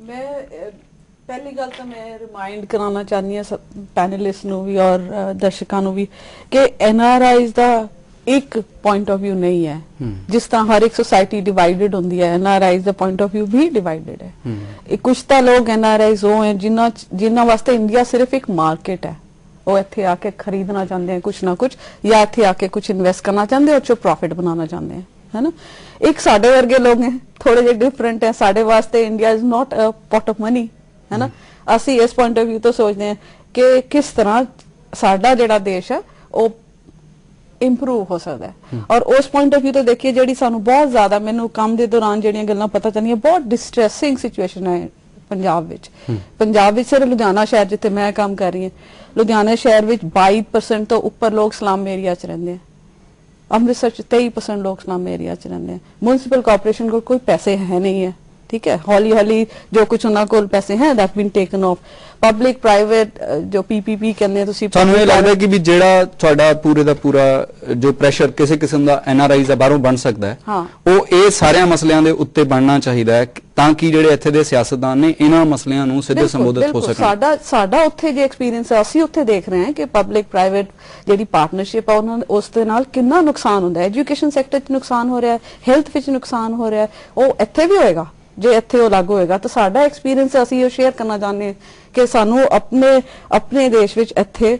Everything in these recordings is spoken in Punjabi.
मैं पहली गल तो मैं रिमाइंड कराना चाहनी हाँ पैनलिस्ट नूं भी और दर्शकों नूं भी कि NRIs का एक पॉइंट ऑफ व्यू नहीं है। जिस तरह हर एक सोसाइटी डिवाइडेड होंदी है, NRIs का पॉइंट ऑफ व्यू भी डिवाइडेड है। कुछ तो लोग NRIs वो हैं जिन्हां वास्ते इंडिया सिर्फ एक मार्केट है, वो इत्थे आके खरीदना चाहते हैं कुछ ना कुछ, या इत्थे आके कुछ इन्वेस्ट करना चाहते हैं और प्रॉफिट बनाना चाहते हैं, है ना। एक साडे वर्गे लोग हैं थोड़े जे डिफरेंट है। साडे वास्ते India is not a pot of money, है ना। असी इस पॉइंट ऑफ व्यू तो सोचते हैं कि किस तरह साडा जिहड़ा देश है वो इंप्रूव हो सकता है। और उस पॉइंट ऑफ व्यू तो देखिए जिहड़ी सानू बहुत ज्यादा मैनू काम दे दौरान जिहड़ियां गल्लां पता चलियां, बहुत डिस्ट्रेसिंग सिचुएशन है पंजाब विच। पंजाब विच सिर्फ लुधियाना शहर जिथे मैं काम कर रही हूँ, लुधियाना शहर विच 22% तो उपर लोग स्लम एरिया च रहिंदे हैं। अमृतसर 23% लोग स्लम एरिया च रहिंदे हैं। म्युनिसिपल कॉर्पोरेशन को कोई पैसे है नहीं है, ठीक है। हौली हौली जो कुछ उन्होंने कोल पैसे हैं that been taken off. Public private जो PPP कहते हैं तुसी, ਸਾਨੂੰ ਇਹ ਲੱਗਦਾ ਕਿ ਵੀ ਜਿਹੜਾ ਤੁਹਾਡਾ ਪੂਰੇ ਦਾ ਪੂਰਾ ਜੋ ਪ੍ਰੈਸ਼ਰ ਕਿਸੇ ਕਿਸਮ ਦਾ NRIs ਦਾ ਬਾਹਰੋਂ ਬਣ ਸਕਦਾ ਹੈ, ਉਹ ਇਹ ਸਾਰਿਆਂ ਮਸਲਿਆਂ ਦੇ ਉੱਤੇ ਬਣਨਾ ਚਾਹੀਦਾ ਹੈ ਤਾਂ ਕਿ ਜਿਹੜੇ ਇੱਥੇ ਦੇ ਸਿਆਸਤਦਾਨ ਨੇ ਇਹਨਾਂ ਮਸਲਿਆਂ ਨੂੰ ਸਿੱਧੇ ਸੰਬੋਧਿਤ ਹੋ ਸਕਣ। ਸਾਡਾ ਉੱਥੇ ਜੇ ਐਕਸਪੀਰੀਅੰਸ ਹੈ, ਅਸੀਂ ਉੱਥੇ ਦੇਖ ਰਹੇ ਹਾਂ ਕਿ ਪਬਲਿਕ ਪ੍ਰਾਈਵੇਟ ਜਿਹੜੀ ਪਾਰਟਨਰਸ਼ਿਪ ਆ ਉਹਨਾਂ ਉਸ ਦੇ ਨਾਲ ਕਿੰਨਾ ਨੁਕਸਾਨ ਹੁੰਦਾ ਹੈ। ਐਜੂਕੇਸ਼ਨ ਸੈਕਟਰ 'ਚ ਨੁਕਸਾਨ ਹੋ ਰਿਹਾ ਹੈ, ਹੈਲਥ ਵਿੱਚ ਨੁਕਸਾਨ ਹੋ ਰਿਹਾ ਹੈ, ਉਹ ਇੱਥੇ ਵੀ ਹੋਏਗਾ ਜੇ ਇੱਥੇ ਉਹ ਲਾਗੂ ਹੋਏਗਾ। ਤਾਂ ਸਾਡਾ ਐਕਸਪੀਰੀਅੰਸ ਅਸੀਂ ਉਹ ਸ਼ੇਅਰ ਕਰਨਾ ਚਾਹੁੰਦੇ ਹਾਂ ਕਿ ਸਾਨੂੰ ਆਪਣੇ ਦੇਸ਼ ਵਿੱਚ ਇੱਥੇ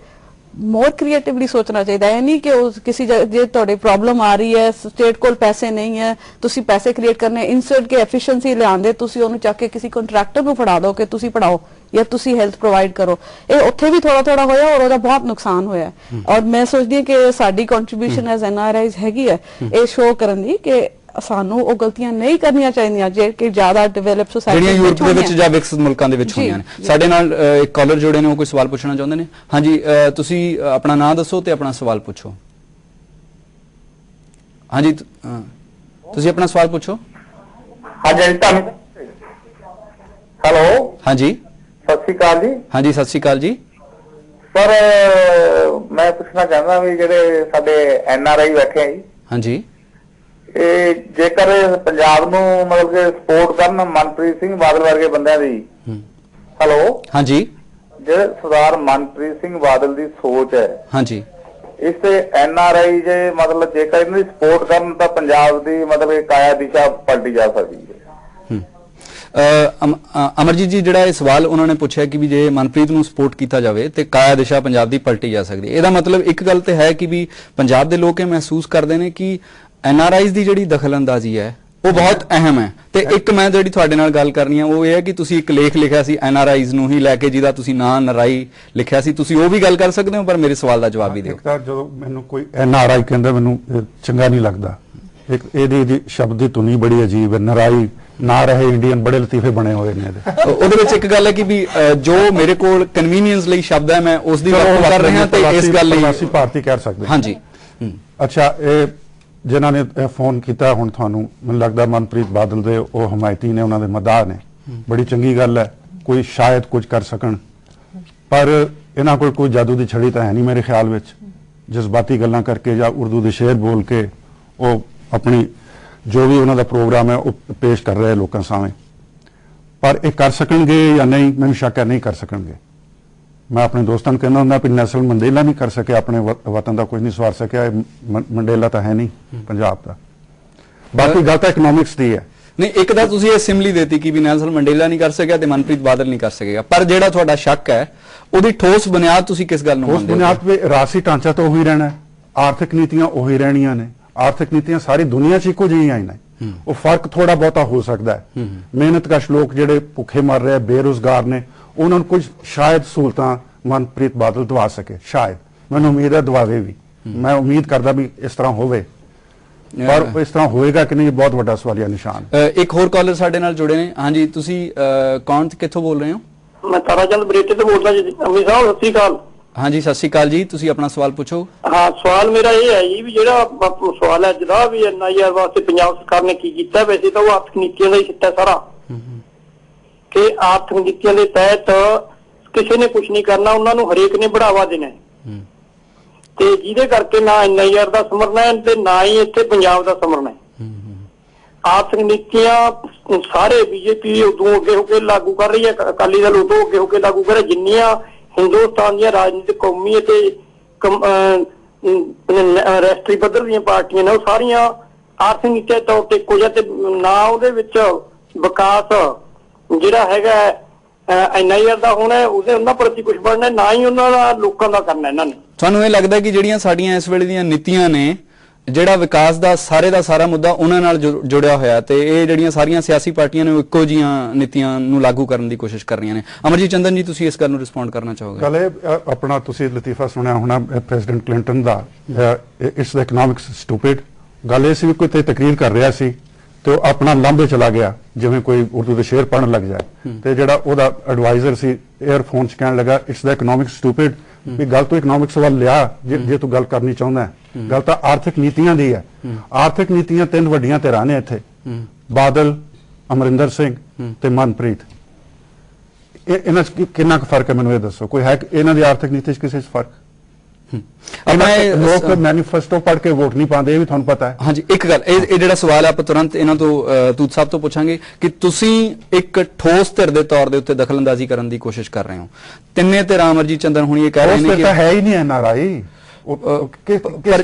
मोर क्रिएटिवली सोचना चाहिए है। नहीं कि किसी जे तुहाडे प्रॉब्लम आ रही है, स्टेट कोल पैसे नहीं है, तुसी पैसे क्रिएट करने इंस्टेड के एफिशिएंसी लिआंदे तुसी ओनू चक के किसी कॉन्ट्रैक्टर नू फड़ा दो कि तुसी पढ़ाओ या तुसी हेल्थ प्रोवाइड करो। ये उत्थे भी थोड़ा थोड़ा होया और ओदा बहुत नुकसान होया। और मैं सोचदी हां कि साडी कंट्रीब्यूशन एज NRIs हैगी है ये शो करन दी कि ਸਾਨੂੰ ਉਹ ਗਲਤੀਆਂ ਨਹੀਂ ਕਰਨੀਆਂ ਚਾਹੀਦੀਆਂ ਜੇ ਕਿ ਜ਼ਿਆਦਾ ਡਿਵੈਲਪ ਸੋਸਾਇਟੀ ਜਿਹੜੀਆਂ ਯੂਰਪ ਦੇ ਵਿੱਚ ਜਾਂ ਵਿਕਸਿਤ ਮੁਲਕਾਂ ਦੇ ਵਿੱਚ ਹੋਈਆਂ ਨੇ। ਸਾਡੇ ਨਾਲ ਇੱਕ ਕਾਲਰ ਜੁੜੇ ਨੇ, ਉਹ ਕੋਈ ਸਵਾਲ ਪੁੱਛਣਾ ਚਾਹੁੰਦੇ ਨੇ। ਹਾਂਜੀ, ਤੁਸੀਂ ਆਪਣਾ ਨਾਮ ਦੱਸੋ ਤੇ ਆਪਣਾ ਸਵਾਲ ਪੁੱਛੋ। ਹਾਂਜੀ, ਤੁਸੀਂ ਆਪਣਾ ਸਵਾਲ ਪੁੱਛੋ। ਹਾਂਜੀ ਹੈਲੋ। ਹਾਂਜੀ ਸਤਿ ਸ਼੍ਰੀ ਅਕਾਲ ਜੀ। ਹਾਂਜੀ ਸਤਿ ਸ਼੍ਰੀ ਅਕਾਲ ਜੀ। ਸਰ ਮੈਂ ਪੁੱਛਣਾ ਚਾਹੁੰਦਾ ਵੀ ਜਿਹੜੇ ਸਾਡੇ NRI ਬੈਠੇ ਆ ਜੀ, ਹਾਂਜੀ, ਇਹ ਜੇਕਰ ਪੰਜਾਬ ਨੂੰ ਮਤਲਬ ਕਿ ਸਪੋਰਟ ਕਰਨ ਮਨਪ੍ਰੀਤ ਸਿੰਘ ਬਾਦਲ ਵਰਗੇ ਬੰਦਿਆਂ ਦੀ, ਹੈਲੋ, ਹਾਂਜੀ, ਜਿਹੜੇ ਸਰਦਾਰ ਮਨਪ੍ਰੀਤ ਸਿੰਘ ਬਾਦਲ ਦੀ ਸੋਚ ਹੈ, ਹਾਂਜੀ, ਇਸ ਤੇ NRI ਜੇ ਮਤਲਬ ਜੇਕਰ ਇਹਨਾਂ ਦੀ ਸਪੋਰਟ ਕਰਨ ਤਾਂ ਪੰਜਾਬ ਦੀ ਮਤਲਬ ਇਹ ਕਾਇਆ ਦਿਸ਼ਾ ਪਲਟੀ ਜਾ ਸਕਦੀ ਹੈ। ਅਮਰਜੀਤ ਜੀ, ਜਿਹੜਾ ਇਹ ਸਵਾਲ ਉਹਨਾਂ ਨੇ ਪੁੱਛਿਆ ਕਿ ਵੀ ਜੇ ਮਨਪ੍ਰੀਤ ਨੂੰ ਸਪੋਰਟ ਕੀਤਾ ਜਾਵੇ ਤੇ ਕਾਇਆ ਦਿਸ਼ਾ ਪੰਜਾਬ ਦੀ ਪਲਟੀ ਜਾ ਸਕਦੀ ਹੈ, ਇਹਦਾ ਮਤਲਬ ਇੱਕ ਗੱਲ ਤੇ ਹੈ ਕਿ ਵੀ ਪੰਜਾਬ ਦੇ ਲੋਕ ਇਹ ਮਹਿਸੂਸ ਕਰਦੇ ਨੇ ਕਿ NRIs ਦੀ ਜਿਹੜੀ ਦਖਲਅੰਦਾਜ਼ੀ ਹੈ ਉਹ ਬਹੁਤ ਅਹਿਮ ਹੈ। ਤੇ ਇੱਕ ਮੈਂ ਜਿਹੜੀ ਤੁਹਾਡੇ ਨਾਲ ਗੱਲ ਕਰਨੀ ਹੈ ਉਹ ਇਹ ਹੈ ਕਿ ਤੁਸੀਂ ਇੱਕ ਲੇਖ ਲਿਖਿਆ ਸੀ NRIs ਨੂੰ ਹੀ ਲੈ ਕੇ, ਜਿਹਦਾ ਤੁਸੀਂ ਨਾਂ ਨਰਾਈ ਲਿਖਿਆ ਸੀ, ਤੁਸੀਂ ਉਹ ਵੀ ਗੱਲ ਕਰ ਸਕਦੇ ਹੋ, ਪਰ ਮੇਰੇ ਸਵਾਲ ਦਾ ਜਵਾਬ ਵੀ ਦਿਓ। ਜਦੋਂ ਮੈਨੂੰ ਕੋਈ NRI ਕਹਿੰਦਾ ਮੈਨੂੰ ਚੰਗਾ ਨਹੀਂ ਲੱਗਦਾ। ਇੱਕ ਇਹਦੀ ਸ਼ਬਦ ਦੀ ਧੁਨੀ ਬੜੀ ਅਜੀਬ ਹੈ, ਨਰਾਈ ਨਾ ਰਹੇ ਇੰਡੀਅਨ ਬੜੇ ਲਤੀਫੇ ਬਣੇ ਹੋਏ ਨੇ ਇਹਦੇ। ਉਹਦੇ ਵਿੱਚ ਇੱਕ ਗੱਲ ਹੈ ਕਿ ਵੀ ਜੋ ਮੇਰੇ ਕੋਲ ਕਨਵੀਨੀਅੰਸ ਲਈ ਸ਼ਬਦ ਹੈ ਮੈਂ ਉਸ ਦੀ ਵਰਤੋਂ ਕਰ ਰਿਹਾ ਤੇ ਇਸ ਗੱਲ ਲਈ ਪ੍ਰਵਾਸੀ ਭਾਰਤੀ ਕਹਿ ਸਕਦੇ। ਹਾਂਜੀ, ਅੱਛਾ, ਇਹ ਜਿਨ੍ਹਾਂ ਨੇ ਫੋਨ ਕੀਤਾ ਹੁਣ ਤੁਹਾਨੂੰ, ਮੈਨੂੰ ਲੱਗਦਾ ਮਨਪ੍ਰੀਤ ਬਾਦਲ ਦੇ ਉਹ ਹਮਾਇਤੀ ਨੇ, ਉਹਨਾਂ ਦੇ ਮਦਾਹ ਨੇ, ਬੜੀ ਚੰਗੀ ਗੱਲ ਹੈ। ਕੋਈ ਸ਼ਾਇਦ ਕੁਝ ਕਰ ਸਕਣ, ਪਰ ਇਹਨਾਂ ਕੋਲ ਕੋਈ ਜਾਦੂ ਦੀ ਛੜੀ ਤਾਂ ਹੈ ਨਹੀਂ ਮੇਰੇ ਖਿਆਲ ਵਿੱਚ। ਜਜ਼ਬਾਤੀ ਗੱਲਾਂ ਕਰਕੇ ਜਾਂ ਉਰਦੂ ਦੇ ਸ਼ੇਰ ਬੋਲ ਕੇ ਉਹ ਆਪਣੀ ਜੋ ਵੀ ਉਹਨਾਂ ਦਾ ਪ੍ਰੋਗਰਾਮ ਹੈ ਉਹ ਪੇਸ਼ ਕਰ ਰਹੇ ਲੋਕਾਂ ਸਾਹਮਣੇ। ਪਰ ਇਹ ਕਰ ਸਕਣਗੇ ਜਾਂ ਨਹੀਂ, ਮੈਨੂੰ ਸ਼ੱਕ ਹੈ ਨਹੀਂ ਕਰ ਸਕਣਗੇ। ਮੈਂ ਆਪਣੇ ਦੋਸਤਾਂ ਨੂੰ ਕਹਿੰਦਾ ਹੁੰਦਾ ਵੀ ਨੈਲਸਨ ਮੰਡੇਲਾ ਨਹੀਂ ਕਰ ਸਕਿਆ, ਆਪਣੇ ਵਤਨ ਦਾ ਕੁਝ ਨਹੀਂ ਸਵਾਰ ਸਕਿਆ, ਮੰਡੇਲਾ ਤਾਂ ਹੈ ਨਹੀਂ ਪੰਜਾਬ ਦਾ। ਬਾਕੀ ਗੱਲ ਤਾਂ ਇਕਨੋਮਿਕਸ ਦੀ ਹੈ। ਨਹੀਂ, ਇੱਕ ਤਾਂ ਤੁਸੀਂ ਇਹ ਸਿਮਲੀ ਦੇਤੀ ਕਿ ਵੀ ਨੈਲਸਨ ਮੰਡੇਲਾ ਨਹੀਂ ਕਰ ਸਕਿਆ ਤੇ ਮਨਪ੍ਰੀਤ ਬਾਦਲ ਨਹੀਂ ਕਰ ਸਕੇਗਾ, ਪਰ ਜਿਹੜਾ ਤੁਹਾਡਾ ਸ਼ੱਕ ਹੈ ਉਹਦੀ ਠੋਸ ਬੁਨਿਆਦ ਤੁਸੀਂ ਕਿਸ ਗੱਲ ਨੂੰ ਮੰਨਦੇ ਹੋ? ਠੋਸ ਬੁਨਿਆਦ ਤੇ ਰਾਜਸੀ ਢਾਂਚਾ ਤਾਂ ਉਹੀ ਰਹਿਣਾ, ਆਰਥਿਕ ਨੀਤੀਆਂ ਉਹੀ ਰਹਿਣੀਆਂ ਨੇ। ਆਰਥਿਕ ਨੀਤੀਆਂ ਸਾਰੀ ਦੁਨੀਆ 'ਚ ਇੱਕੋ ਜਿਹੀਆਂ ਹੀ ਨੇ, ਉਹ ਫਰਕ ਥੋੜਾ ਬਹੁਤਾ ਹੋ ਸਕਦਾ ਹੈ। ਮਿਹਨਤਕਸ਼ ਲੋਕ ਜਿਹੜੇ ਭੁੱਖੇ ਮਰ ਰਹੇ, ਬੇਰੁਜ਼ਗਾਰ ਨੇ, ਉਹਨਾਂ ਨੂੰ ਕੁਝ ਸ਼ਾਇਦ ਸਹੂਲਤਾਂ ਮਨਪ੍ਰੀਤ ਬਾਦਲ ਦਵਾ ਸਕੇ, ਸ਼ਾਇਦ। ਮੈਨੂੰ ਉਮੀਦ ਹੈ ਦਵਾਵੇ ਵੀ, ਮੈਂ ਉਮੀਦ ਕਰਦਾ ਵੀ ਇਸ ਤਰ੍ਹਾਂ ਹੋਵੇ, ਪਰ ਇਸ ਤਰ੍ਹਾਂ ਹੋਏਗਾ ਕਿ ਨਹੀਂ ਇਹ ਬਹੁਤ ਵੱਡਾ ਸਵਾਲੀਆ ਨਿਸ਼ਾਨ। ਇੱਕ ਹੋਰ ਕਾਲਰ ਸਾਡੇ ਨਾਲ ਜੁੜੇ ਨੇ। ਹਾਂਜੀ, ਤੁਸੀਂ ਕੌਣ ਤੇ ਕਿੱਥੋਂ ਬੋਲ ਰਹੇ ਹੋ? ਮੈਂ ਤਾਰਾਚੰਦ ਬਰੇਟੇ ਤੋਂ ਬੋਲਦਾ ਜੀ। ਅਮੀ ਸਾਹਿਬ ਸਤਿ ਸ਼੍ਰੀ ਅਕਾਲ। ਹਾਂਜੀ ਸਤਿ ਸ਼੍ਰੀ ਅਕਾਲ ਜੀ, ਤੁਸੀਂ ਆਪਣਾ ਸਵਾਲ ਪੁੱਛੋ। ਹਾਂ, ਸਵਾਲ ਮੇਰਾ ਇਹ ਹੈ ਜੀ ਵੀ ਜਿਹੜਾ ਸਵਾਲ ਹੈ ਜਿਹੜਾ ਵੀ NIR ਵਾਸਤੇ ਪੰਜਾਬ ਸਰਕਾਰ ਨੇ ਕੀ ਕੀਤਾ, ਵੈਸੇ ਤਾਂ ਉਹ ਆਰਥਿਕ ਨੀਤੀਆਂ ਦਾ ਹੀ ਸਿੱਟਾ ਸਾਰਾ, ਕਿ ਆਰਥਿਕ ਨੀਤੀਆਂ ਦੇ ਤਹਿਤ ਕਿਸੇ ਨੇ ਕੁਝ ਨਹੀਂ ਕਰਨਾ, ਉਹਨਾਂ ਨੂੰ ਹਰੇਕ ਨੇ ਬੜਾਵਾ ਦੇਣਾ, ਤੇ ਜਿਹਦੇ ਕਰਕੇ ਨਾ NIR ਦਾ ਸਮਰਨ ਹੈ ਤੇ ਨਾ ਹੀ ਇੱਥੇ ਪੰਜਾਬ ਦਾ ਸਮਰਨ ਹੈ। ਆਰਥਿਕ ਨੀਤੀਆਂ ਸਾਰੇ ਬੀਜੇਪੀ ਉਦੋਂ ਅੱਗੇ ਹੋ ਕੇ ਲਾਗੂ ਕਰ ਰਹੀ ਹੈ, ਅਕਾਲੀ ਦਲ ਉਦੋਂ ਅੱਗੇ ਹੋ ਕੇ ਲਾਗੂ ਕਰ ਰਿਹਾ। ਜਿੰਨੀਆਂ ਹਿੰਦੁਸਤਾਨ ਦੀਆਂ ਰਾਜਨੀਤਿਕ, ਕੌਮੀ ਅਤੇ ਰਾਸ਼ਟਰੀ ਪੱਧਰ ਦੀਆਂ ਪਾਰਟੀਆਂ ਨੇ ਉਹ ਸਾਰੀਆਂ ਆਰਥਿਕ ਨੀਤੀਆਂ ਦੇ ਤੌਰ ਤੇ ਇੱਕੋ ਜਿਹਾ, ਤੇ ਨਾ ਉਹਦੇ ਵਿੱਚ ਵਿਕਾਸ ਜਿਹੜਾ ਹੈਗਾ NIR ਦਾ ਹੋਣਾ, ਉਹਨਾਂ ਪ੍ਰਤੀ ਕੁਝ ਬਣਨਾ, ਨਾ ਹੀ ਉਹਨਾਂ ਦਾ ਲੋਕਾਂ ਦਾ ਕਰਨਾ ਇਹਨਾਂ ਨੇ। ਤੁਹਾਨੂੰ ਇਹ ਲੱਗਦਾ ਕਿ ਜਿਹੜੀਆਂ ਸਾਡੀਆਂ ਇਸ ਵੇਲੇ ਦੀਆਂ ਨੀਤੀਆਂ ਨੇ, ਜਿਹੜਾ ਵਿਕਾਸ ਦਾ ਸਾਰਾ ਮੁੱਦਾ ਉਹਨਾਂ ਨਾਲ ਜੁੜਿਆ ਹੋਇਆ, ਤੇ ਇਹ ਜਿਹੜੀਆਂ ਸਾਰੀਆਂ ਸਿਆਸੀ ਪਾਰਟੀਆਂ ਨੇ ਉਹ ਇੱਕੋ ਜੀਆਂ ਨੀਤੀਆਂ ਨੂੰ ਲਾਗੂ ਕਰਨ ਦੀ ਕੋਸ਼ਿਸ਼ ਕਰ ਰਹੀਆਂ ਨੇ? ਅਮਰਜੀਤ ਚੰਦਨ ਜੀ, ਤੁਸੀਂ ਇਸ ਗੱਲ ਨੂੰ ਰਿਸਪੌਂਡ ਕਰਨਾ ਚਾਹੋਗੇ? ਗੱਲ ਇਹ ਆਪਣਾ ਤੁਸੀਂ ਲਤੀਫਾ ਸੁਣਿਆ ਹੋਣਾ president Clinton the, it's the economics stupid. ਗੱਲ ਇਹ ਸੀ ਵੀ ਕੋਈ ਤੇ ਤਕਰੀਰ ਕਰ ਰਿਹਾ ਸੀ ਤੇ ਉਹ ਆਪਣਾ ਲਾਂਭੇ ਚਲਾ ਗਿਆ, ਜਿਵੇਂ ਕੋਈ ਉਰਦੂ ਦੇ ਸ਼ੇਰ ਪੜ੍ਹਨ ਲੱਗ ਜਾਏ, ਤੇ ਜਿਹੜਾ ਉਹਦਾ ਐਡਵਾਈਜ਼ਰ ਸੀ ਏਅਰਫੋਨ 'ਚ ਕਹਿਣ ਲੱਗਾ ਇਟਸ ਦ ਇਕਨੋਮਿਕਸ ਸਟੂਪਿਡ, ਵੀ ਗੱਲ ਤੋਂ ਇਕਨੋਮਿਕਸ ਵੱਲ ਲਿਆ ਜੇ ਤੂੰ ਗੱਲ ਕਰਨੀ ਚਾਹੁੰਦਾ। ਗੱਲ ਤਾਂ ਆਰਥਿਕ ਨੀਤੀਆਂ ਦੀ ਹੈ। ਆਰਥਿਕ ਨੀਤੀਆਂ ਤਿੰਨ ਵੱਡੀਆਂ ਧਿਰਾਂ ਨੇ ਇੱਥੇ, ਬਾਦਲ, ਅਮਰਿੰਦਰ ਸਿੰਘ ਤੇ ਮਨਪ੍ਰੀਤ। ਇਹਨਾਂ 'ਚ ਕਿੰਨਾ ਕੁ ਫਰਕ ਹੈ ਮੈਨੂੰ ਇਹ ਦੱਸੋ, ਕੋਈ ਹੈ ਇਹਨਾਂ ਦੀ ਆਰਥਿਕ ਨੀਤੀ 'ਚ ਕਿਸੇ 'ਚ ਫਰਕ? ਲੋਕ ਮੈਨੀਫੈਸਟੋ ਪੜ੍ਹ ਕੇ ਵੋਟ ਨਹੀਂ ਪਾਉਂਦੇ, ਇਹ ਵੀ ਤੁਹਾਨੂੰ ਪਤਾ ਹੈ। ਹਾਂਜੀ, ਇੱਕ ਗੱਲ, ਇਹ ਜਿਹੜਾ ਸਵਾਲ ਆਪਾਂ ਤੁਰੰਤ ਇਹਨਾਂ ਤੋਂ ਤੂਤ ਸਾਹਿਬ ਤੋਂ ਪੁੱਛਾਂਗੇ ਕਿ ਤੁਸੀਂ ਇੱਕ ਠੋਸ ਧਿਰ ਦੇ ਤੌਰ ਦੇ ਉੱਤੇ ਦਖਲਅੰਦਾਜ਼ੀ ਕਰਨ ਦੀ ਕੋਸ਼ਿਸ਼ ਕਰ ਰਹੇ ਹੋ। ਤਿੰਨੇ ਧਿਰਾਂ, ਅਮਰਜੀਤ ਚੰਦਨ ਹੁਣੀ ਇਹ ਕਹਿ ਰਹੇ ਨੇ ਕਿ ਹੈ ਹੀ ਨਹੀਂ NRI,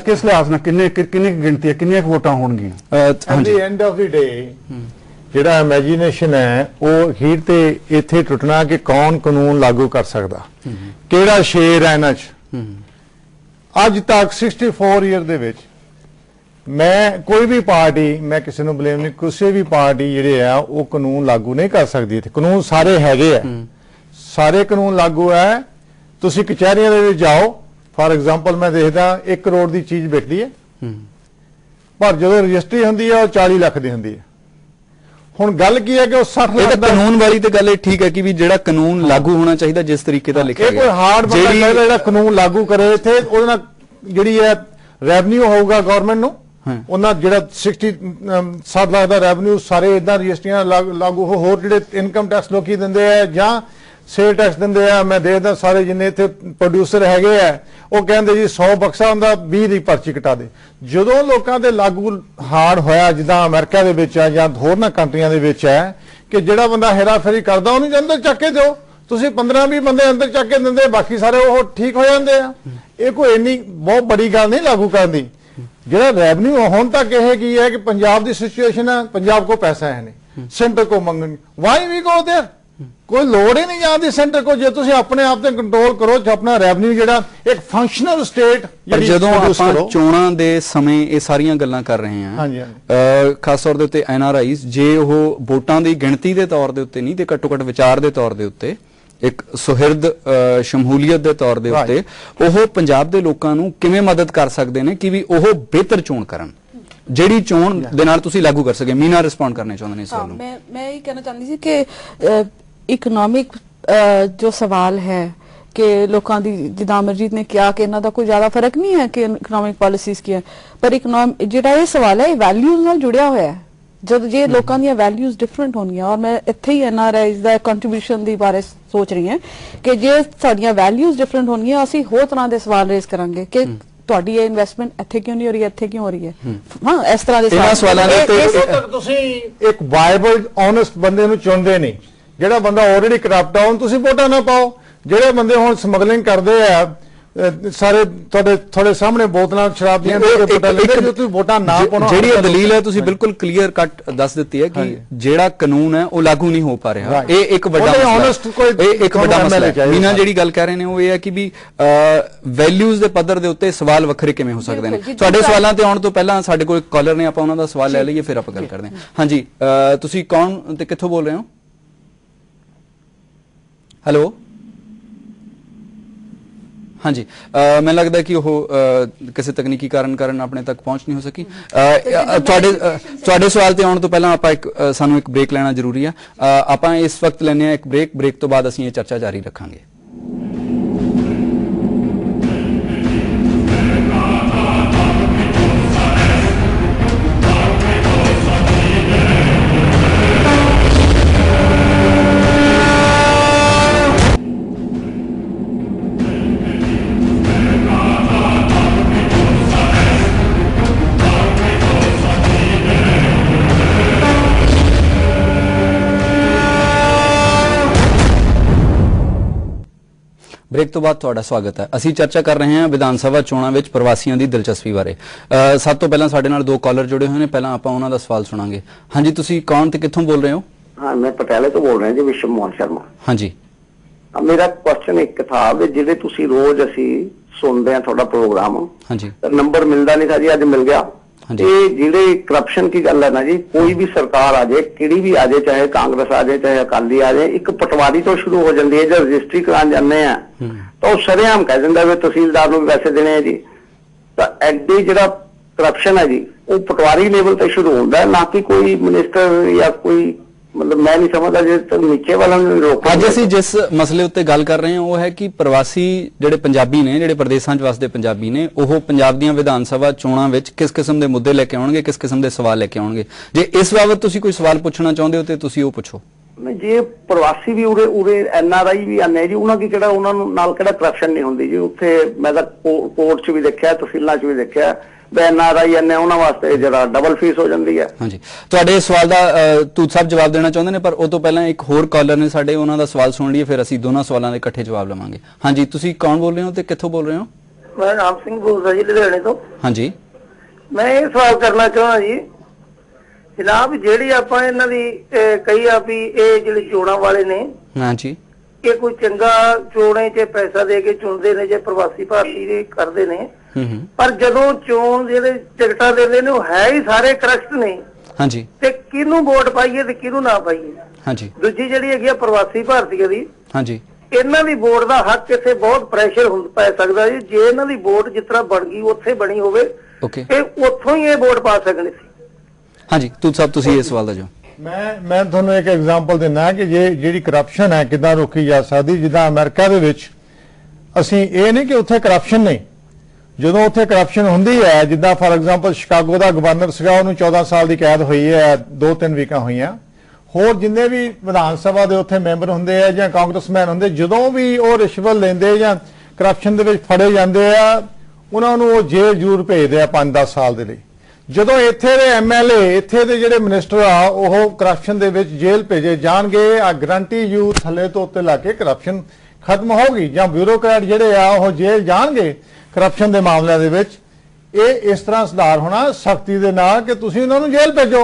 ਕਿਸ ਲਿਹਾਜ਼ ਨਾਲ ਕਿੰਨੀ ਗਿਣਤੀ ਹੈ, ਕਿੰਨੀਆਂ ਵੋਟਾਂ ਹੋਣਗੀਆਂ? At the end of the day ਜਿਹੜਾ ਇਮੇਜਿਨੇਸ਼ਨ ਹੈ ਉਹ ਹੀਰ ਤੇ ਇੱਥੇ ਟੁੱਟਣਾ ਕਿ ਕੌਣ ਕਾਨੂੰਨ ਲਾਗੂ ਕਰ ਸਕਦਾ, ਕਿਹੜਾ ਸ਼ੇਰ ਹੈ ਇਹਨਾਂ 'ਚ। ਅੱਜ ਤੱਕ 64 ਈਅਰ ਦੇ ਵਿੱਚ ਮੈਂ ਕੋਈ ਵੀ ਪਾਰਟੀ, ਮੈਂ ਕਿਸੇ ਨੂੰ ਬਲੇਮ ਨਹੀਂ, ਕਿਸੇ ਵੀ ਪਾਰਟੀ ਜਿਹੜੇ ਆ ਉਹ ਕਾਨੂੰਨ ਲਾਗੂ ਨਹੀਂ ਕਰ ਸਕਦੀ। ਇੱਥੇ ਕਾਨੂੰਨ ਸਾਰੇ ਹੈਗੇ ਆ, ਸਾਰੇ ਕਾਨੂੰਨ ਲਾਗੂ ਹੈ। ਤੁਸੀਂ ਕਚਹਿਰੀਆਂ ਦੇ ਵਿੱਚ ਜਾਓ, ਫਾਰ ਐਗਜ਼ਾਮਪਲ ਮੈਂ ਦੇਖਦਾ 1 ਕਰੋੜ ਦੀ ਚੀਜ਼ ਵਿਕਦੀ ਹੈ, ਪਰ ਜਦੋਂ ਰਜਿਸਟਰੀ ਹੁੰਦੀ ਹੈ ਉਹ 40 ਲੱਖ ਦੀ ਹੁੰਦੀ ਹੈ। ਹੁਣ ਗੱਲ ਕੀ ਹੈ ਕਿ ਉਹ 60 ਲੱਖ ਦਾ ਕਾਨੂੰਨ ਵਾਲੀ ਤੇ ਗੱਲ ਇਹ ਠੀਕ ਹੈ ਕਿ ਵੀ ਜਿਹੜਾ ਕਾਨੂੰਨ ਲਾਗੂ ਹੋਣਾ ਚਾਹੀਦਾ ਜਿਸ ਤਰੀਕੇ ਦਾ ਲਿਖਿਆ ਗਿਆ, ਇਹ ਕੋਈ ਹਾਰਡ ਬੰਦਾ ਜਿਹੜਾ ਕਾਨੂੰਨ ਲਾਗੂ ਕਰੇ ਇੱਥੇ, ਉਹਦੇ ਨਾਲ ਜਿਹੜੀ ਹੈ ਰੈਵਨਿਊ ਹੋਊਗਾ ਗਵਰਨਮੈਂਟ ਨੂੰ, ਉਹਨਾਂ ਜਿਹੜਾ 67 ਲੱਖ ਦਾ ਰੈਵਨਿਊ ਸਾਰੇ ਇਦਾਂ ਰਜਿਸਟਰੀਆਂ ਲਾਗੂ ਹੋਰ ਜਿਹੜੇ ਇਨਕਮ ਟੈਕਸ ਲੋਕੀ ਦਿੰਦੇ ਆ ਜਾਂ ਸੇਲ ਟੈਕਸ ਦਿੰਦੇ ਆ। ਮੈਂ ਦੇਖਦਾ ਸਾਰੇ ਜਿੰਨੇ ਇੱਥੇ ਪ੍ਰੋਡਿਊਸਰ ਹੈਗੇ ਆ ਉਹ ਕਹਿੰਦੇ ਜੀ 100 ਬਕਸਾ ਹੁੰਦਾ 20 ਦੀ ਪਰਚੀ ਕਟਾ ਦੇ। ਜਦੋਂ ਲੋਕਾਂ ਦੇ ਲਾਗੂ ਹਾਰਡ ਹੋਇਆ, ਜਿੱਦਾਂ ਅਮਰੀਕਾ ਦੇ ਵਿੱਚ ਆ ਜਾਂ ਹੋਰਨਾਂ ਕੰਟਰੀਆਂ ਦੇ ਵਿੱਚ ਹੈ ਕਿ ਜਿਹੜਾ ਬੰਦਾ ਹੇਰਾਫੇਰੀ ਕਰਦਾ ਉਹਨੂੰ ਅੰਦਰ ਚੱਕ ਕੇ ਦਿਓ, ਤੁਸੀਂ 15-20 ਬੰਦੇ ਅੰਦਰ ਚੱਕ ਕੇ ਦਿੰਦੇ, ਬਾਕੀ ਸਾਰੇ ਉਹ ਠੀਕ ਹੋ ਜਾਂਦੇ ਆ। ਇਹ ਕੋਈ ਇੰਨੀ ਬਹੁਤ ਬੜੀ ਗੱਲ ਨਹੀਂ ਲਾਗੂ ਕਰਨ ਦੀ। ਜਿਹੜਾ ਰੈਵਨਿਊ ਹੁਣ ਤੱਕ ਇਹ ਕੀ ਹੈ ਕਿ ਪੰਜਾਬ ਦੀ ਸਿਚੁਏਸ਼ਨ ਹੈ, ਪੰਜਾਬ ਕੋ ਪੈਸਾ ਹੈ ਨਹੀਂ, ਸੈਂਟਰ ਕੋ ਮੰਗਣ, ਵਾਈ ਵੀ ਗੋ ਦੇयर, ਕੋਈ ਲੋੜ ਹੀ ਨਹੀਂ ਜਾਂਦੀ ਸੈਂਟਰ ਕੋ। ਜੇ ਤੁਸੀਂ ਆਪਣੇ ਆਪ ਤੇ ਕੰਟਰੋਲ ਕਰੋ, ਆਪਣਾ ਰੈਵਨਿਊ ਜਿਹੜਾ ਇੱਕ ਫੰਕਸ਼ਨਲ ਸਟੇਟ, ਜਦੋਂ ਆਪਾਂ ਚੋਣਾਂ ਦੇ ਸਮੇਂ ਇਹ ਸਾਰੀਆਂ ਗੱਲਾਂ ਕਰ ਰਹੇ ਹਾਂ, ਖਾਸ ਤੌਰ ਦੇ ਉੱਤੇ NRIs, ਜੇ ਉਹ ਵੋਟਾਂ ਦੀ ਗਿਣਤੀ ਦੇ ਤੌਰ ਦੇ ਉੱਤੇ ਨਹੀਂ ਤੇ ਘੱਟੋ ਘੱਟ ਵਿਚਾਰ ਦੇ ਤੌਰ ਦੇ ਉੱਤੇ, ਇੱਕ ਸੁਹਿਰਦ ਸ਼ਮੂਲੀਅਤ ਦੇ ਤੌਰ ਦੇ ਉੱਤੇ ਉਹ ਪੰਜਾਬ ਦੇ ਲੋਕਾਂ ਨੂੰ ਕਿਵੇਂ ਮਦਦ ਕਰ ਸਕਦੇ ਨੇ ਕਿ ਵੀ ਉਹ ਬਿਹਤਰ ਚੋਣ ਕਰਨ, ਜਿਹੜੀ ਚੋਣ ਦੇ ਨਾਲ ਤੁਸੀਂ ਲਾਗੂ ਕਰ ਸਕੇ? ਮੀਨਾ ਰਿਸਪੌਂਡ ਕਰਨੇ ਚਾਹੁੰਦੇ ਨੇ ਇਸ ਗੱਲ ਨੂੰ। ਮੈਂ ਇਹ ਕਹਿਣਾ ਚਾਹੁੰਦੀ ਸੀ ਕਿ ਇਕਨੋਮਿਕ ਜੋ ਸਵਾਲ ਹੈ ਕਿ ਲੋਕਾਂ ਦੀ, ਜਿੱਦਾਂ ਅਮਰਜੀਤ ਨੇ ਕਿਹਾ ਕਿ ਇਹਨਾਂ ਦਾ ਕੋਈ ਜ਼ਿਆਦਾ ਫਰਕ ਨਹੀਂ ਹੈ ਕਿ ਇਕਨੋਮਿਕ ਪਾਲਿਸੀਜ਼ ਕੀ ਹੈ, ਪਰ ਜਿਹੜਾ ਇਹ ਸਵਾਲ ਹੈ ਇਹ ਵੈਲਿਊਜ਼ ਨਾਲ ਜੁੜਿਆ ਹੋਇਆ ਹੈ। ਜਦ ਜੇ ਲੋਕਾਂ ਦੀਆਂ ਵੈਲਿਊਜ਼ ਡਿਫਰੈਂਟ ਹੋਣਗੀਆਂ, ਔਰ ਮੈਂ ਇੱਥੇ ਹੀ NRIs ਦਾ ਕੰਟਰੀਬਿਊਸ਼ਨ ਦੀ ਬਾਰੇ ਸੋਚ ਰਹੀ ਹਾਂ ਕਿ ਜੇ ਸਾਡੀਆਂ ਵੈਲਿਊਜ਼ ਡਿਫਰੈਂਟ ਹੋਣਗੀਆਂ, ਅਸੀਂ ਹੋਰ ਤਰ੍ਹਾਂ ਦੇ ਸਵਾਲ ਰੇਜ਼ ਕਰਾਂਗੇ ਕਿ ਤੁਹਾਡੀ ਇਹ ਇਨਵੈਸਟਮੈਂਟ ਇੱਥੇ ਕਿਉਂ ਨਹੀਂ ਹੋ ਰਹੀ, ਇੱਥੇ ਕਿਉਂ ਹੋ ਰਹੀ ਹੈ। ਹਾਂ, ਇਸ ਤਰ੍ਹਾਂ ਦੇ ਸਵਾਲਾਂ ਦੇ ਉੱਤੇ ਤੁਸੀਂ ਇੱਕ ਵਾਇਬਲ ਓਨੈਸਟ ਬੰਦੇ ਨੂੰ ਚੁਣਦੇ ਨਹੀਂ। ਜਿਹੜਾ ਬੰਦਾ ਆਲਰੇਡੀ ਕਰਪਟ ਆ ਉਹਨੂੰ ਤੁਸੀਂ ਵੋਟਾਂ ਨਾ ਪਾਓ। ਜਿਹੜੇ ਬੰਦੇ ਹੁਣ ਸਮਗਲਿੰਗ ਕਰਦੇ ਆ, ਸਾਰੇ ਤੁਹਾਡੇ ਸਾਹਮਣੇ ਬੋਤਲਾਂ ਸ਼ਰਾਬ ਦੀਆਂ ਤੁਸੀਂ ਵੋਟਾਂ ਨਾ ਪਾਉਣਾ। ਜਿਹੜੀ ਦਲੀਲ ਹੈ ਤੁਸੀਂ ਬਿਲਕੁਲ ਕਲੀਅਰ ਕੱਟ ਦੱਸ ਦਿੱਤੀ ਹੈ ਕਿ ਜਿਹੜਾ ਕਾਨੂੰਨ ਹੈ ਉਹ ਲਾਗੂ ਨਹੀਂ ਹੋ ਪਾ ਰਿਹਾ। ਇਹ ਇੱਕ ਵੱਡਾ ਮਸਲਾ ਹੈ। ਮੀਨਾ ਜਿਹੜੀ ਗੱਲ ਕਰ ਰਹੇ ਨੇ ਉਹ ਇਹ ਹੈ ਕਿ ਵੀ ਵੈਲਿਊਜ਼ ਦੇ ਪੱਧਰ ਦੇ ਉੱਤੇ ਸਵਾਲ ਵੱਖਰੇ ਕਿਵੇਂ ਹੋ ਸਕਦੇ ਨੇ। ਤੁਹਾਡੇ ਸਵਾਲਾਂ ਤੇ ਆਉਣ ਤੋਂ ਪਹਿਲਾਂ ਸਾਡੇ ਕੋਲ ਇੱਕ ਕਾਲਰ ਨੇ, ਆਪਾਂ ਉਹਨਾਂ ਦਾ ਸਵਾਲ ਲੈ ਲਈਏ ਫਿਰ ਆਪਾਂ ਗੱਲ ਕਰਦੇ ਹਾਂ। ਹਾਂਜੀ, ਤੁਸੀਂ ਕੌਣ ਤੇ ਕਿੱਥੋਂ ਬੋਲ ਰਹੇ ਹੋ? ਹੈਲੋ। ਹਾਂਜੀ, ਮੈਨੂੰ ਲੱਗਦਾ ਕਿ ਉਹ ਕਿਸੇ ਤਕਨੀਕੀ ਕਾਰਨ ਆਪਣੇ ਤੱਕ ਪਹੁੰਚ ਨਹੀਂ ਹੋ ਸਕੀ। ਤੁਹਾਡੇ ਸਵਾਲ ਤੇ ਆਉਣ ਤੋਂ ਪਹਿਲਾਂ ਆਪਾਂ ਸਾਨੂੰ ਇੱਕ ਬ੍ਰੇਕ ਲੈਣਾ ਜ਼ਰੂਰੀ ਆ। ਆਪਾਂ ਇਸ ਵਕਤ ਲੈਣੇ ਆ ਇੱਕ ਬ੍ਰੇਕ ਤੋਂ ਬਾਅਦ ਅਸੀਂ ਇਹ ਚਰਚਾ ਜਾਰੀ ਰੱਖਾਂਗੇ। ਬ੍ਰੇਕ ਤੋਂ ਬਾਅਦ ਤੁਹਾਡਾ ਸਵਾਗਤ ਹੈ। ਅਸੀਂ ਚਰਚਾ ਕਰ ਰਹੇ ਹਾਂ ਵਿਧਾਨ ਸਭਾ ਚੋਣਾਂ ਵਿੱਚ ਪ੍ਰਵਾਸੀਆਂ ਦੀ ਦਿਲਚਸਪੀ ਬਾਰੇ। ਸਭ ਤੋਂ ਪਹਿਲਾਂ ਸਾਡੇ ਨਾਲ 2 ਕਾਲਰ ਜੁੜੇ ਹੋਏ ਨੇ, ਪਹਿਲਾਂ ਆਪਾਂ ਉਹਨਾਂ ਦਾ ਸਵਾਲ ਸੁਣਾਂਗੇ। ਹਾਂਜੀ, ਤੁਸੀਂ ਕੌਣ ਤੇ ਕਿੱਥੋਂ ਬੋਲ ਰਹੇ ਹੋ? हाँ, मैं पटियाले तो बोल रहा जी, विश्व मोहन शर्मा। हाँ जी, मेरा क्वेश्चन एक था भी जिहड़े तुसी रोज असी सुनते हैं थोड़ा प्रोग्राम, हाँ जी, नंबर मिलता नहीं था जी, अज मिल गया। हाँ जी। ये जिहड़े करप्शन की गल है ना जी, कोई भी सरकार आ जाए, किहड़ी भी आ जाए, चाहे कांग्रेस आ जाए चाहे अकाली आ जाए, एक पटवारी तो शुरू हो जाती है। जब रजिस्ट्री कराने जाते हैं तो सरेआम कह दिंदा भी तहसीलदार नूं पैसे देने हैं जी। तो एडी जिहड़ा करप्शन है जी, वो पटवारी लेवल ते शुरू होता है, ना कि कोई मिनिस्टर या कोई, मतलब मैं नहीं समझदा जे तो नीचे वाला रोक। ਅੱਜ ਅਸੀਂ ਜਿਸ ਮਸਲੇ ਉੱਤੇ ਗੱਲ ਕਰ ਰਹੇ ਹਾਂ ਉਹ ਹੈ ਕਿ ਪ੍ਰਵਾਸੀ ਜਿਹੜੇ ਪੰਜਾਬੀ ਨੇ, ਜਿਹੜੇ ਪ੍ਰਦੇਸ਼ਾਂ 'ਚ ਵਸਦੇ ਪੰਜਾਬੀ ਨੇ, ਉਹ ਪੰਜਾਬ ਦੀਆਂ ਵਿਧਾਨ ਸਭਾ ਚੋਣਾਂ ਵਿੱਚ ਕਿਸ ਕਿਸਮ ਦੇ ਮੁੱਦੇ ਲੈ ਕੇ ਆਉਣਗੇ, ਕਿਸ ਕਿਸਮ ਦੇ ਸਵਾਲ ਲੈ ਕੇ ਆਉਣਗੇ। ਜੇ ਇਸ ਬਾਬਤ ਤੁਸੀਂ ਕੋਈ ਸਵਾਲ ਪੁੱਛਣਾ ਚਾਹੁੰਦੇ ਹੋ ਤੇ ਤੁਸੀਂ ਉਹ ਪੁੱਛੋ। ਜੇ ਪ੍ਰਵਾਸੀ ਵੀ ਉਰੇ NRI ਵੀ ਆਨੇ ਜੀ, ਉਹਨਾਂ ਕੀ ਕਿਹੜਾ ਉਹਨਾਂ ਨੂੰ ਨਾਲ ਕਿਹੜਾ ਕਰਪਸ਼ਨ ਨਹੀਂ ਹੁੰਦੀ ਜੀ। ਉੱਥੇ ਮੈਂ ਤਾਂ ਕੋਰਟ 'ਚ ਵੀ ਦੇਖਿਆ, ਤਹਿਸੀਲਾਂ 'ਚ ਵੀ ਦੇਖਿਆ, NRI ਆਨੇ ਉਹਨਾਂ ਵਾਸਤੇ ਜਿਹੜਾ ਡਬਲ ਫੀਸ ਹੋ ਜਾਂਦੀ ਹੈ। ਹਾਂਜੀ, ਤੁਹਾਡੇ ਸਵਾਲ ਦਾ ਤੂਤ ਸਾਹਿਬ ਜਵਾਬ ਦੇਣਾ ਚਾਹੁੰਦੇ ਨੇ, ਪਰ ਉਹ ਤੋਂ ਪਹਿਲਾਂ ਇੱਕ ਹੋਰ ਕਾਲਰ ਨੇ ਸਾਡੇ, ਉਹਨਾਂ ਦਾ ਸਵਾਲ ਸੁਣ ਲਈਏ, ਫਿਰ ਅਸੀਂ ਦੋਨਾਂ ਸਵਾਲਾਂ ਦੇ ਇਕੱਠੇ ਜਵਾਬ ਲਵਾਂਗੇ। ਹਾਂਜੀ, ਤੁਸੀਂ ਕੌਣ ਬੋਲ ਰਹੇ ਹੋ ਤੇ ਕਿੱਥੋਂ ਬੋਲ ਰਹੇ ਹੋ? ਮੈਂ ਰਾਮ ਸਿੰਘ ਬੋਲ ਰਿਹਾ ਜੀ, ਲੁਧਿਆਣੇ ਤੋਂ। ਹਾਂਜੀ, ਮੈਂ ਇਹ ਸਵਾਲ ਕਰਨਾ ਚਾਹੁੰਦਾ ਜੀ, ਜਨਾਬ ਜਿਹੜੀ ਆਪਾਂ ਇਹਨਾਂ ਦੀ ਕਹੀ ਆ ਵੀ ਇਹ ਜਿਹੜੇ ਚੋਣਾਂ ਵਾਲੇ ਨੇ, ਹਾਂਜੀ, ਇਹ ਕੋਈ ਚੰਗਾ ਚੋਣੇ 'ਚ ਪੈਸਾ ਦੇ ਕੇ ਚੁਣਦੇ ਨੇ, ਜੇ ਪ੍ਰਵਾਸੀ ਭਾਰਤੀ ਦੇ ਕਰਦੇ ਨੇ, ਪਰ ਜਦੋਂ ਚੋਣ ਜਿਹੜੇ ਟਿਕਟਾਂ ਦਿੰਦੇ ਨੇ ਉਹ ਹੈ ਹੀ ਸਾਰੇ ਕਰਪਟ ਨੇ। ਹਾਂਜੀ, ਤੇ ਕਿਹਨੂੰ ਵੋਟ ਪਾਈਏ ਤੇ ਕਿਹਨੂੰ ਨਾ ਪਾਈਏ। ਹਾਂਜੀ, ਦੂਜੀ ਜਿਹੜੀ ਹੈਗੀ ਆ ਪ੍ਰਵਾਸੀ ਭਾਰਤੀਆਂ ਦੀ, ਹਾਂਜੀ, ਇਹਨਾਂ ਦੀ ਵੋਟ ਦਾ ਹੱਕ ਇੱਥੇ ਬਹੁਤ ਪ੍ਰੈਸ਼ਰ ਪੈ ਸਕਦਾ ਜੀ। ਜੇ ਇਹਨਾਂ ਦੀ ਵੋਟ ਜਿਸ ਤਰ੍ਹਾਂ ਬਣ ਗਈ ਉੱਥੇ ਬਣੀ ਹੋਵੇ, ਓਕੇ, ਇਹ ਉੱਥੋਂ ਹੀ ਇਹ ਵੋਟ ਪਾ ਸਕਣੀ ਸੀ। ਹਾਂਜੀ, ਤੂਤ ਸਾਹਿਬ ਤੁਸੀਂ ਇਸ ਸਵਾਲ ਦਾ ਜਵਾਬ। ਮੈਂ ਤੁਹਾਨੂੰ ਇੱਕ ਐਗਜ਼ਾਮਪਲ ਦਿੰਦਾ ਕਿ ਜਿਹੜੀ ਕਰਪਸ਼ਨ ਹੈ ਕਿੱਦਾਂ ਰੋਕੀ ਜਾ ਸਕਦੀ। ਜਿੱਦਾਂ ਅਮਰੀਕਾ ਦੇ ਵਿੱਚ ਅਸੀਂ ਇਹ ਨਹੀਂ ਕਿ ਉੱਥੇ ਕਰਪਸ਼ਨ ਨਹੀਂ, ਜਦੋਂ ਉੱਥੇ ਕਰਪਸ਼ਨ ਹੁੰਦੀ ਹੈ, ਜਿੱਦਾਂ for example Chicago the governor ਸੀਗਾ, ਉਹਨੂੰ 14 ਸਾਲ ਦੀ ਕੈਦ ਹੋਈ ਹੈ, 2-3 ਵੀਕਾਂ ਹੋਈਆਂ। ਹੋਰ ਜਿੰਨੇ ਵੀ ਵਿਧਾਨ ਸਭਾ ਦੇ ਉੱਥੇ ਮੈਂਬਰ ਹੁੰਦੇ ਆ ਜਾਂ ਕਾਂਗਰਸਮੈਨ ਹੁੰਦੇ, ਜਦੋਂ ਵੀ ਉਹ ਰਿਸ਼ਵਤ ਲੈਂਦੇ ਜਾਂ ਕਰਪਸ਼ਨ ਦੇ ਵਿੱਚ ਫੜੇ ਜਾਂਦੇ ਆ, ਉਹਨਾਂ ਨੂੰ ਉਹ ਜੇਲ੍ਹ ਜ਼ਰੂਰ ਭੇਜਦੇ ਆ 5-10 ਸਾਲ ਦੇ ਲਈ। ਜਦੋਂ ਇੱਥੇ ਦੇ MLA, ਇੱਥੇ ਦੇ ਜਿਹੜੇ ਮਿਨਿਸਟਰ ਆ, ਉਹ ਕਰਪਸ਼ਨ ਦੇ ਵਿੱਚ ਜੇਲ੍ਹ ਭੇਜੇ ਜਾਣਗੇ, ਆ ਗਰੰਟੀ ਯੂ ਥੱਲੇ ਤੋਂ ਉੱਤੇ ਲਾ ਕੇ ਕਰਪਸ਼ਨ ਖਤਮ ਹੋਗੀ। ਜਾਂ ਬਿਊਰੋਕਰੈਟ ਜਿਹੜੇ ਆ ਉਹ ਜੇਲ੍ਹ ਜਾਣਗੇ ਕਰਪਸ਼ਨ ਦੇ ਮਾਮਲਿਆਂ ਦੇ ਵਿੱਚ। ਇਹ ਇਸ ਤਰ੍ਹਾਂ ਸੁਧਾਰ ਹੋਣਾ ਸਖਤੀ ਦੇ ਨਾਲ ਕਿ ਤੁਸੀਂ ਉਹਨਾਂ ਨੂੰ ਜੇਲ੍ਹ ਭੇਜੋ।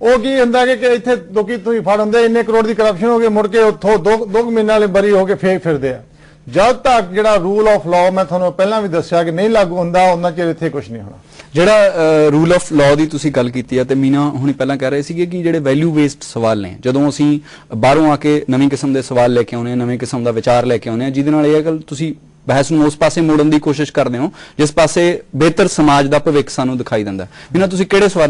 ਉਹ ਕੀ ਹੁੰਦਾ ਕਿ ਇੱਥੇ ਲੋਕੀ ਤੁਸੀਂ ਫੜ ਹੁੰਦੇ, ਇੰਨੇ ਕਰੋੜ ਦੀ ਕਰਪਸ਼ਨ ਹੋ ਗਈ, ਮੁੜ ਕੇ ਉੱਥੋਂ 2 ਮਹੀਨੇ ਵਾਲੇ ਬਰੀ ਹੋ ਕੇ ਫੇਰ ਫਿਰਦੇ ਆ। ਜਦ ਤੱਕ ਜਿਹੜਾ ਰੂਲ ਆਫ ਲਾਅ, ਮੈਂ ਤੁਹਾਨੂੰ ਪਹਿਲਾਂ ਵੀ ਦੱਸਿਆ ਕਿ ਨਹੀਂ ਲਾਗੂ ਹੁੰਦਾ, ਉਹਨਾਂ ਚਿਰ ਇੱਥੇ ਕੁਝ ਨਹੀਂ ਹੋਣਾ। ਜਿਹੜਾ ਰੂਲ ਆਫ ਲਾਅ ਦੀ ਤੁਸੀਂ ਗੱਲ ਕੀਤੀ ਹੈ, ਤੇ ਮੀਨਾ ਹੁਣੀ ਪਹਿਲਾਂ ਕਹਿ ਰਹੇ ਸੀਗੇ ਕਿ ਜਿਹੜੇ ਵੈਲਿਊ ਬੇਸਡ ਸਵਾਲ ਨੇ, ਜਦੋਂ ਅਸੀਂ ਬਾਹਰੋਂ ਆ ਕੇ ਨਵੀਂ ਕਿਸਮ ਦੇ ਸਵਾਲ ਲੈ ਕੇ ਆਉਂਦੇ ਹਾਂ, ਨਵੇਂ ਕਿਸਮ ਦਾ ਵਿਚਾਰ ਲੈ ਕੇ ਆਉਂਦੇ ਹਾਂ, ਜਿਹਦੇ ਨਾਲ ਇਹ ਗੱਲ ਤੁਸੀਂ ਬਹਿਸ ਨੂੰ ਉਸ ਪਾਸੇ ਮੋੜਨ ਦੀ ਕੋਸ਼ਿਸ਼ ਕਰਦੇ ਹੋ ਜਿਸ ਪਾਸੇ ਬਿਹਤਰ ਸਮਾਜ ਦਾ ਭਵਿੱਖ ਸਾਨੂੰ ਦਿਖਾਈ ਦਿੰਦਾ। ਮੀਨਾ, ਤੁਸੀਂ ਕਿਹੜੇ ਸਵਾਲ